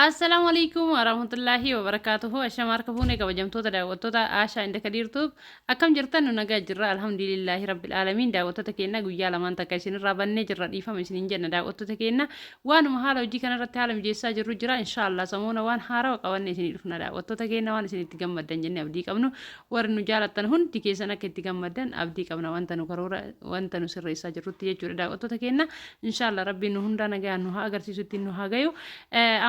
Assalamu alaikum warahmatullahi wabarakatuh. Ashamarka fuune kabajamtoota daawwattoota Aashaa Inda Kadiirtuuf akkam jirtan nu nagaa jirra alhamdulillahi rabbil alamin daawwattoota keenya guyyaa lamaan takka isinirraa bannee jirra dhiifama isiniin jenna daawwattoota keenya waanuma haala hojii kanarratti haala mijeessaa jirru jira inshallah samuuna waan haarawaa qabanne isinii dhufna daawwattoota keenya waan isinitti gammaddan jennee abdii qabnu warri nu jaalattan hundi keessan akka itti gammaddan abdii qabna wanta nu karoora wanta nu sirreessaa jirrutti jechuudha daawwattoota keenya inshallah rabbiin nu hundaa nagaa nu haa agarsiisutti nu haa gayu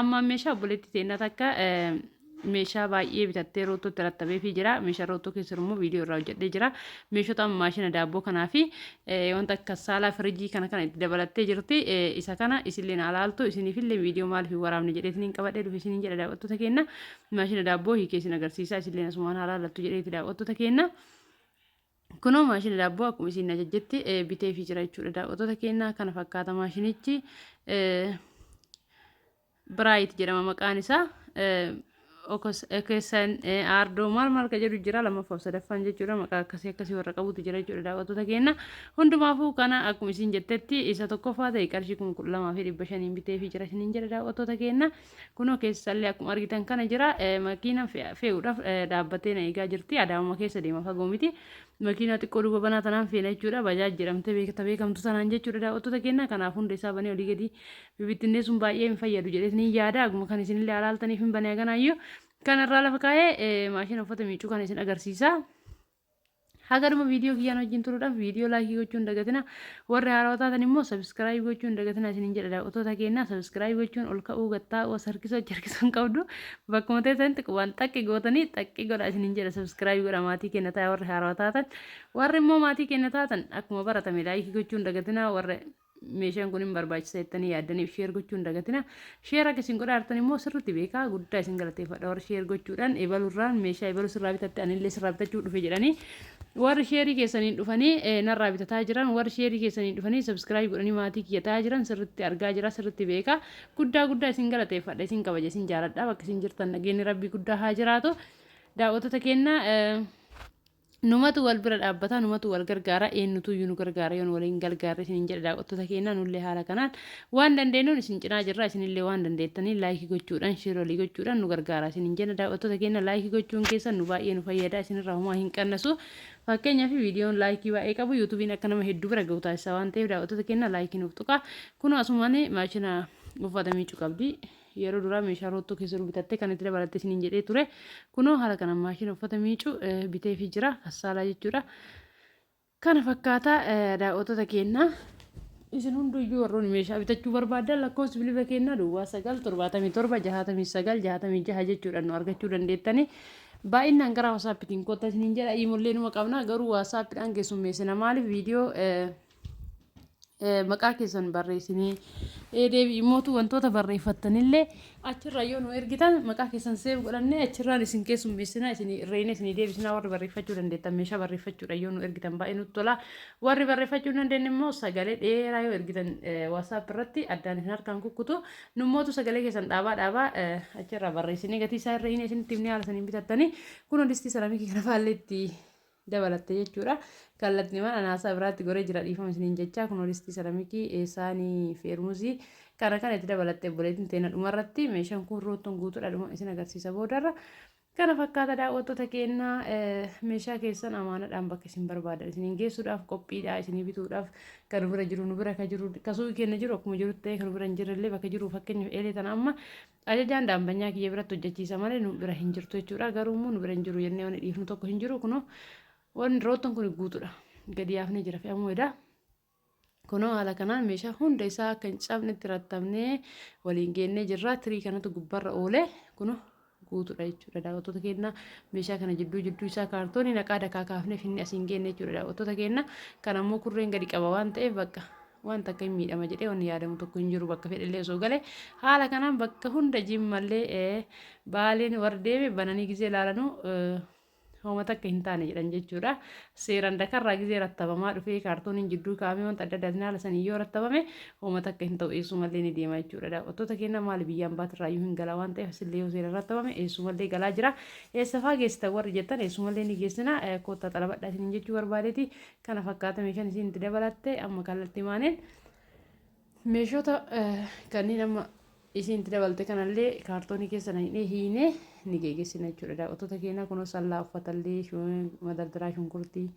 amma meeshaa obboleetti teennaa takka meeshaa baay'ee bitattee roottotti rattabee fi jira meeshaa roottoo keessa immoo viidiyoo irraa hojjedhee jira meeshota maashina daabboo kanaa fi wanta akka saalaa firiijii kana itti dabalattee jirti isa kana isinlee alaaltu isiniifillee viidiyoo maaliif waraabne jedhee isiniin qabadhee dhufe isiniin jedha daawwattoota keenya maashina daabboo hiikee isin agarsiisaa isinlee asumaan alaallattu jedheeti daawwattoota keenya. Kunoo maashina daabboo akkuma isin ajajjetti bitee fi jira jechuudha daawwattoota keenya kana fakkaata maashinichi. Bright jedhama maqaan isaa keessan aardoo maal ka jedhu jira lammaffaa fi sadaffaan jechuudha maqaa akkasii warra qabutu jira jechuudha daawwattoota keenya hundumaafuu kana akkuma isin jettetti isa tokkoffaa ta'e qarshii 2,500 bitee fi jira isiniin jedha daawwattoota keenya kunoo keessallee akkuma argitan kana jira makiina fe'uudhaaf dhaabbattee na eegaa jirti adaamuma keessa deema fagoo miti makiina xiqqoo duuba banaa tanaan feena jechuudha bajaaj jedhamte beekamtu sanaan jechuudha daawwattoota keenya kanaaf hunda isaa banee olii gadi bibittinnee sun baay'ee hin fayyadu jedhee yaada akkuma kan isinillee alaaltaniif hin banee ganaayyuu kanarraa lafa kaa'ee maashina uffata miicuu kan isin agarsiisa. Hagaduma viidiyoo kiyyaan wajjin turuudhaaf viidiyoo laayikii gochuu hin dagatina warri haarawaa taatan immoo sabiskiraayib gochuu hin dagatina isiniin jedha daawwattoota keenya sabiskiraayib gochuun ol ka'uu gattaa os harkisoo harkisuun qabdu bakkuma teessanitti waan xaqqi gootanii xaqqi godha isiniin jedha sabiskiraayib godha maatii keenya ta'a warri haarawaa taatan warri immoo maatii keenya taatan akkuma baratame laayikii gochuu hin dagatina warri meeshaan kun hin barbaachisa jettanii yaaddaniif sheer gochuu hin dagatina sheer akka isin godhaartan immoo sirriitti beekaa guddaa isin galateeffadha warri sheer gochuudhaan ebaluurraan meeshaa ebaluu sirraa bitatte anillee sirraa bitachuu dhufe jedhanii warri sheerii keessaniin dhufanii narraa bitataa jiran warri sheerii keessaniin dhufanii sabiskiraayib godhanii maatii kiyyataa jiran sirriitti argaa jira sirriitti beekaa guddaa isin galateeffadha isin kabaja isin jaaladha bakka isin jirtan nageenyi rabbii guddaa haa jiraatu daawwattoota keenya numatu wal bira dhaabbata numatu wal gargaara eenyutu nu gargaara yoon waliin gargaarre isin jedha daawwattoota keenya nullee haala kanaan waan dandeenyuun isin cinaa jirra isinillee waan dandeettanii laayikii gochuudhaan sheerolii gochuudhaan nu gargaara isin jedha daawwattoota keenya laayikii gochuun keessan nu baay'ee nu fayyada isinirraa homaa hin qannasu fakkeenyaaf viidiyoon laayikii baay'ee qabu yuutuubiin akka nama hedduu bira ga'u taasisaa waan ta'eef daawwattoota keenya laayikii nuuf tuqa kun asumaan maashina uffata miicuu qabdi. Yeroo duraa meeshaa roottuu keessa bitattee kan itti dabalatte isiniin jedhee ture kunoo haala kana maashina uffata miicuu bitee fi jira kassaalaa jechuudha kana fakkaata daawwattoota keenya isin hunduyyuu warroon meeshaa bitachuu barbaadan lakkoofsi bilbila keenyaa duwwaa 977 jechuudha nu argachuu dandeettanii baay'inaan gara waasaappitiin kottaa isiniin jedha iimollee numa qabna garuu waasaappiidhaan keessummeessina maaliif viidiyoo maqaa keessan barreessinii deebii mootu wantoota barreeffattanillee achirraa yoo nu ergitan maqaa keessan seef godhannee achirraan isin keessummeessinaa isin irreene isin deebisinaa warri barreeffachuu dandeettan meeshaa barreeffachuudha yoo nu ergitan baay'ee nutti tola warri barreeffachuu dandeenye immoo sagalee dheeraa yoo ergitan waasaap irratti addaan isin harkaan kukkutu nummootu sagalee keessan dhaabaa achirraa barreessinee gatii isaa irreene isinitti himnee haala saniin bitattanii kun listii salamikii kana faalleetti dabalatte jechuudha kallattiiwwan anaasaa biraatti goree jira dhiifama isiniin jechaa kun listii salamikii eessaanii feermusii kana itti dabalatte buleetiin teena dhumarratti meeshaan kun roottoon guutuudha dhuma isin agarsiisa boodarra kana fakkaata daawwattoota keenya meeshaa keessan amaanaadhaan bakka isin barbaadan isiniin geessuudhaaf qophiidha isinii bituudhaaf kan bira jiru nu bira kan jiru kasuu keenya jiru akkuma jirutti ta'e kan bira hin jirrellee bakka jiru fakkeenyaaf eelee tana amma ajajaan daambanyaa kiyya biratti hojjechiisa malee nu bira hin jirtu jechuudha garuu immoo nu bira hin jiru jennee waan dhiifnu tokko hin jiru kunoo waan roottoon kun guutuudha gadi yaafnee jira fe'amuudha kunoo haala kanaan meeshaa hunda isaa akka hin cabnetti rattabnee waliin geennee jirra tirii kanatu gubbarra oolee kunoo guutuudha jechuudha daawwattoota keenya meeshaa kana jidduu isaa kaartoonii naqaa dakaa kaafnee finni asiin geenne jechuudha daawwattoota keenya kan ammoo kurreen gadi qaba waan ta'eef bakka waan takka hin miidhama jedhee wanni yaadamu tokko hin jiru bakka fedhellee osoo galee haala kanaan bakka hunda jimmallee baaleen warra deeme bananii gizee ilaalanuu hooma takka hin taane jedhan jechuudha seeraan dakarraa gizee rattabamaa dhufee kaartooniin jidduu kaa'amee wanta adda addaa haala sanii yoo rattabame hooma takka hin ta'u eessumallee ni deema jechuudha daawwattoota keenya maali biyyaan baatirraayyuu hin gala waan ta'eef asillee yoo seeraan rattabame eessumallee galaa jira eessa faa geessitan warri jettan eessumallee ni geessina koottaa xalabadhaa isiniin jechuu barbaadeeti kana fakkaata meeshaan isiin itti dabalatte amma kallattii maaneen meeshota kanneen amma Isin dabalte kanallee kaartoonii keessa naqnee hiinee ni geessina jechuudha. Daawwattoota keenya kunoo sallaa uffatallee madardaraa shunkurtii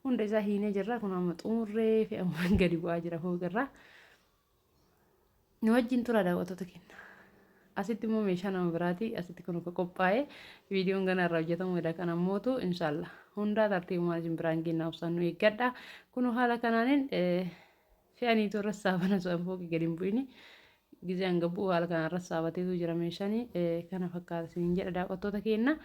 hunda isaa hiinee jirra. Kun amma xumurree fe'amuun gadi bu'aa jira fooqirraa. Nu wajjin tura daawwattoota keenya. Asitti immoo meeshaa nama biraati. Asitti kun akka qophaa'ee viidiyoon gana irraa hojjetamudha. Kan ammootu inshallah hundaa tartiibumaan isin biraan kennaa ibsannu eeggadha. Kun haala kanaanin fe'anii turre saafana so'an fooqi gadi hin bu'ini. Gizeen gabbuu haala kanarra saabateetu jira meeshanii kana fakkaata isin jedha daawwattoota keenya.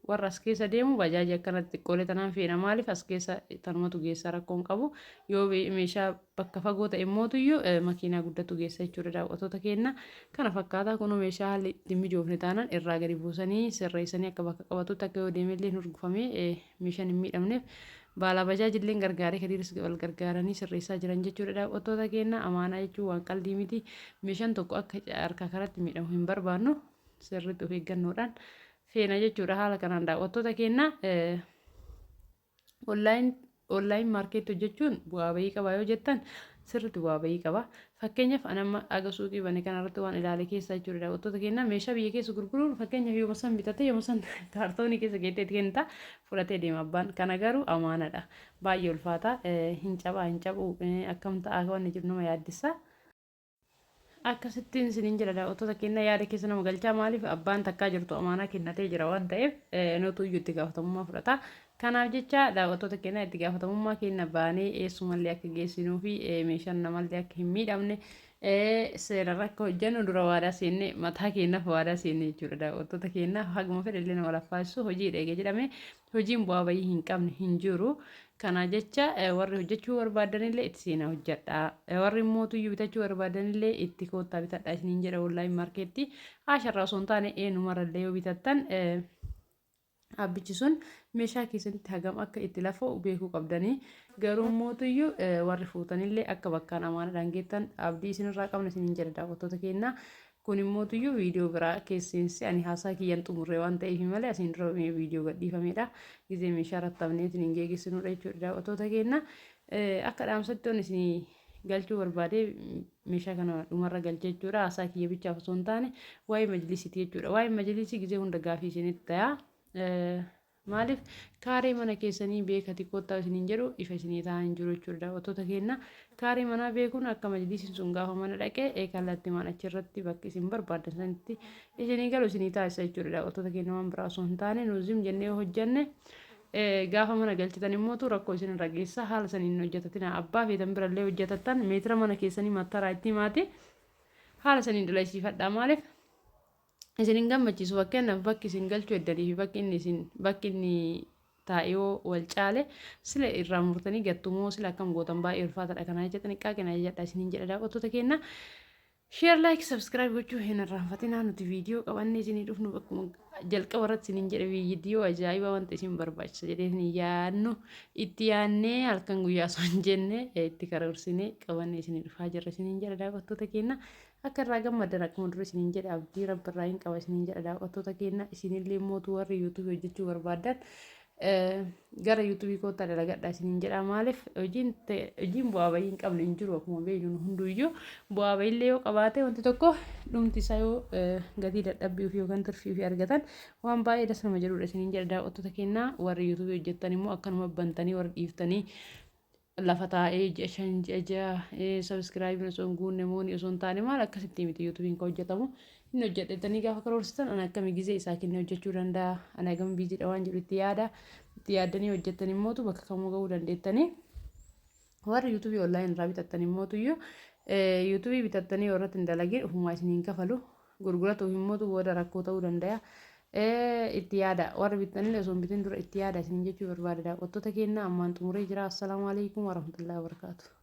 Warra as keessa deemu bajaajii akkanatti xiqqoolee tanaan feena maaliif as keessa tanumatu geessa rakkoon qabu yoo meeshaa bakka fagoo ta'e mootuyyuu makiinaa guddatu geessa jechuudha daawwattoota keenya. Kana fakkaata kun meeshaa haalli dhimmi joofne taanaan irraa gadi buusanii sirreessanii akka bakka qabatutti akka yoo deemellee hurgufamee meeshaan hin miidhamneef baala bajaajillee gargaaree kadiiris wal gargaaranii sirreessaa jiran jechuudha daawwattoota keenya. Amaanaa jechuun waan qalbii miti. Meeshaan tokko akka harka kanatti miidhamu hin barbaannu sirriitti of eeggannoodhaan feena jechuudha. Haala kanaan daawwattoota keenya online market hojjechuun bu'aa bahii qaba yoo jettan sirriitti bu'aa bahii qaba. Fakkeenyaaf anamma aga suuqii bane kanarratti waan ilaale keessa jechuudha daawwattoota keenya. Meeshaa biyya keessa gurguruun fakkeenyaaf yoo san bitate yoo san kaartoonii keessa geettee kennita fudhatee deema abbaan. Kana garuu amaanadha. Baay'ee ulfaata. Hin cabu akkam ta'a wanni jiru nama yaaddessa. Akkasittiin isiniin jira daawwattoota keenya yaada keessa nama galchaa maaliif abbaan takkaa jirtu amaanaa kennatee jira waan ta'eef nutu iyyuu itti gaafatamummaa fudhata. Kanaaf jecha daawwattoota keenya itti gaafatamummaa keenya baanee eessumallee akka geessinuu fi meeshaan namallee akka hin miidhamne seerarra akka hojjennu dura waadaa seenne mataa keenyaaf waadaa seenne jechuudha daawwattoota keenya. Haguma fedhallee nama laffaasu hojiidha eegee jedhame hojiin bu'aa bahii hin qabne hin jiru. Kana jecha warri hojjechuu barbaadanillee itti seenaa hojjedha. Warri mootuyyuu bitachuu barbaadanillee itti koottaa bitadha isiniin jedha online markeetti. Asharraa osoo hin taane eenyumarrallee yoo bitattan abbichi sun meeshaa keessatti hagam akka itti lafa beekuu qabdanii. Garuu mootuyyuu warri fuutanillee akka bakkaan amaanaadhaan geettan abdii isinirraa qabna isiniin jedha daawwattoota keenya. Kun immoo viidiyoo biraa keesseensi ani haasaa kiyyan xumurree waan ta'eef malee asiin dura viidiyoo gadhiifamedha. Gizee meeshaa rattafnee isin geessinudha jechuudha daawwattoota keenya. Akka dhaamsatti on isin galchuu barbaade meeshaa kana dhumarra galchee jechuudha. Haasaa kiyya bichaaf osoo hin taane waa'ee majlisiiti jechuudha. Waa'ee majlisii gizee hunda gaafii isinitti ta'a. Maaliif kaaree mana keessanii beekati koottaa isiniin jedhu ifa isinii ta'an jiru jechuudha daawwattoota keenya. Kaaree manaa beekuun akka majlisiin sun gaafa mana dhaqee kallattii maan achirratti bakki isin barbaadan sanitti isinii galu isinii taasisa jechuudha daawwattoota keenya. Waan biraa osoo hin taane nuuzim jennee yoo hojjanne gaafa mana galchitan immoo rakkoo isin irra geessa haala saniin hojjetatina abbaa feetan birallee hojjetattan meetira mana keessanii mattaraa itti maati haala saniin dhilaisiifadha maaliif isin gammachiisu fakkeenyaaf bakki isin galchuu eddanii fi bakki inni taa'ee wal caale sila irraa murtanii gattumoo sila akkam gootan baay'ee ulfaataadha. Kana jecha xiqqaaqina jedha isiniin jedha daawwattoota keenya. Share like subscribe gochuu hin irraanfatinaa nuti viidiyoo qabannee isinii dhufnu bakkuma jalqaba irratti isiniin jedhe viidiyoo ajaa'iba wanta isin barbaachisa jedhee isin yaadnu itti yaadnee halkan guyyaa osoo hin jenne itti karoorsinee qabannee isinii dhufaa jirra isiniin jedha daawwattoota keenya. Akka irraa gammadan akkuma dura isiniin jedhe abdii rabbirraa hin qaba isiniin jedha daawwattoota keenya. Isinillee mootuu warri yuutuubii hojjechuu barbaadan gara yuutuubii koottaa dalagadha isiniin jedha maaliif hojiin bu'aa bahii hin qabne hin jiru akkuma beeknu hunduyyuu bu'aa bahiillee yoo qabaate wanti tokko dhumti isaa yoo gatii dadhabbii ofii yookaan tirfii ofii argatan waan baay'ee das nama jedhudha isiniin jedha daawwattoota keenya. Warri yuutuubii hojjettan immoo akkanuma bantanii warri dhiiftanii lafa taa'ee ji'a 5 ji'a 6 subscribe osoo hin guunne moonii osoo hin taane maal akkasitti miti yuutuubiin kan hojjetamu inni hojjetanii gaafa karoorsitan ana akkamii gizee isaa kennee hojjechuu danda'a ana agam biiziidha waan jedhu itti yaaddanii hojjetan immootu bakka kamuu ga'uu dandeettanii. Warri yuutuubii online irraa bitattan immootuyyuu yuutuubii bitattanii yoo irratti hin dalagin ofumaa isiniin kafalu gurguratu immootu booda rakkoo ta'uu danda'a. Itti yaada warra bittanillee osoo hin bitin dura itti yaada isiniin jechuu barbaada daawwattoota keenya. Ammaan xumuree jira. Assalaamu alaikum warahmatullahi wabarakatuh.